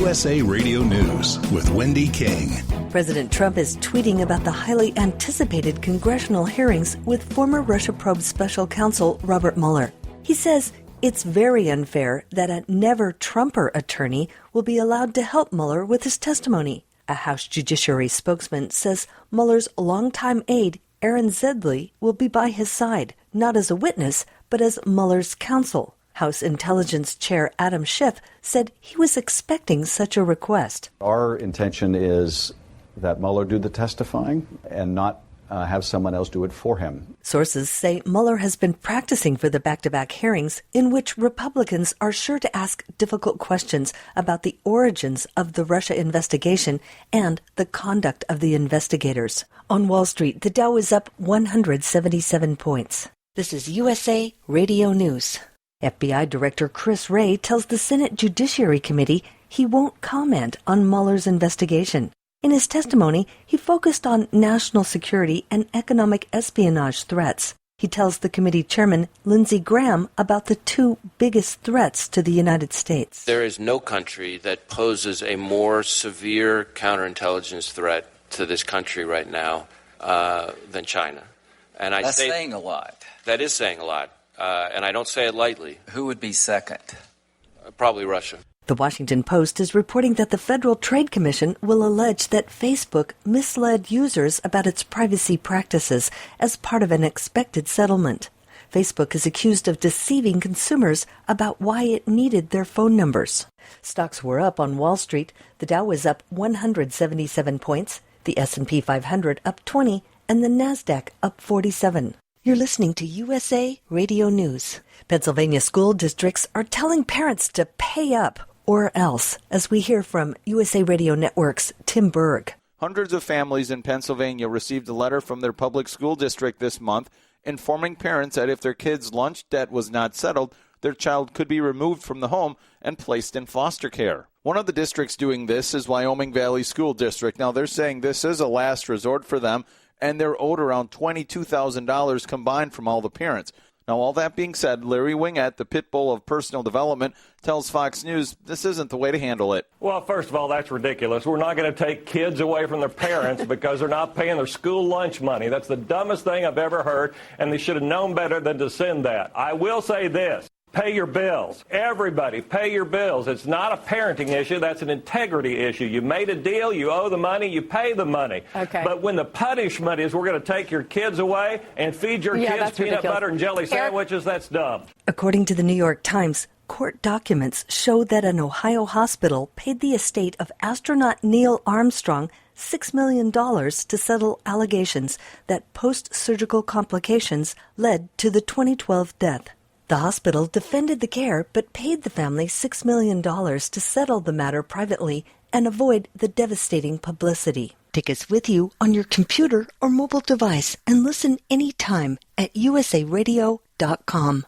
USA Radio News with Wendy King. President Trump is tweeting about the highly anticipated congressional hearings with former Russia probe special counsel Robert Mueller. He says it's very unfair that a never-Trumper attorney will be allowed to help Mueller with his testimony. A House Judiciary spokesman says Mueller's longtime aide, Aaron Zedley, will be by his side, not as a witness, but as Mueller's counsel. House Intelligence Chair Adam Schiff said he was expecting such a request. Our intention is that Mueller do the testifying and not have someone else do it for him. Sources say Mueller has been practicing for the back-to-back hearings in which Republicans are sure to ask difficult questions about the origins of the Russia investigation and the conduct of the investigators. On Wall Street, the Dow is up 177 points. This is USA Radio News. FBI Director Chris Wray tells the Senate Judiciary Committee he won't comment on Mueller's investigation. In his testimony, he focused on national security and economic espionage threats. He tells the committee chairman, Lindsey Graham, about the two biggest threats to the United States. There is no country that poses a more severe counterintelligence threat to this country right now than China. And That's saying a lot. That is saying a lot. And I don't say it lightly. Who would be second? Probably Russia. The Washington Post is reporting that the Federal Trade Commission will allege that Facebook misled users about its privacy practices as part of an expected settlement. Facebook is accused of deceiving consumers about why it needed their phone numbers. Stocks were up on Wall Street. The Dow was up 177 points, the S&P 500 up 20, and the Nasdaq up 47. You're listening to USA Radio News. Pennsylvania school districts are telling parents to pay up or else, as we hear from USA Radio Network's Tim Berg. Hundreds of families in Pennsylvania received a letter from their public school district this month informing parents that if their kids' lunch debt was not settled, their child could be removed from the home and placed in foster care. One of the districts doing this is Wyoming Valley School District. Now, they're saying this is a last resort for them, and they're owed around $22,000 combined from all the parents. Now, all that being said, Larry Wingett, the pit bull of personal development, tells Fox News this isn't the way to handle it. Well, first of all, that's ridiculous. We're not going to take kids away from their parents because they're not paying their school lunch money. That's the dumbest thing I've ever heard, and they should have known better than to send that. I will say this. Pay your bills. Everybody, pay your bills. It's not a parenting issue. That's an integrity issue. You made a deal. You owe the money. You pay the money. Okay. But when the punishment is we're going to take your kids away and feed your kids peanut butter and jelly sandwiches, that's dumb. According to the New York Times, court documents show that an Ohio hospital paid the estate of astronaut Neil Armstrong $6 million to settle allegations that post-surgical complications led to the 2012 death. The hospital defended the care but paid the family $6 million to settle the matter privately and avoid the devastating publicity. Take us with you on your computer or mobile device and listen anytime at usaradio.com.